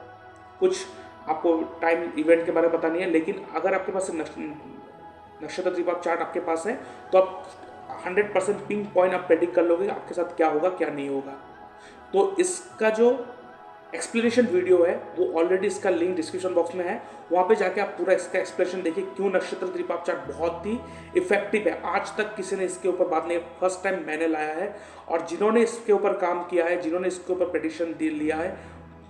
कुछ आपको टाइम इवेंट के बारे में पता नहीं है, लेकिन अगर आपके पास नक्षत्र त्रिपाप चार्ट आपके पास है तो आप 100% पिंक पॉइंट आप प्रेडिक्ट कर लोगे आपके साथ क्या होगा क्या नहीं होगा। तो इसका जो एक्सप्लेनेशन वीडियो है वो ऑलरेडी, इसका लिंक डिस्क्रिप्शन बॉक्स में है, वहाँ पे जाके आप पूरा इसका एक्सप्लेनेशन देखिए क्यों नक्षत्र त्रिपाप चार्ट बहुत ही इफेक्टिव है। आज तक किसी ने इसके ऊपर बात नहीं, फर्स्ट टाइम मैंने लाया है। और जिन्होंने इसके ऊपर काम किया है, जिन्होंने इसके ऊपर प्रेडिक्शन लिया है,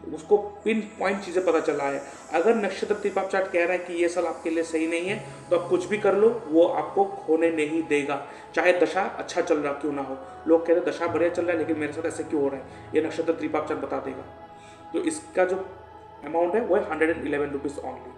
उसको पिन पॉइंट चीज़ें पता चला है। अगर नक्षत्र त्रिपाप चार्ट कह रहा है कि ये साल आपके लिए सही नहीं है, तो आप कुछ भी कर लो, वो आपको खोने नहीं देगा, चाहे दशा अच्छा चल रहा क्यों ना हो। लोग कह रहे दशा बढ़िया चल रहा है लेकिन मेरे साथ ऐसे क्यों हो रहा है, ये नक्षत्र त्रिपाप चार्ट बता देगा। तो इसका जो अमाउंट है वो है 111 रुपीज़ ओनली।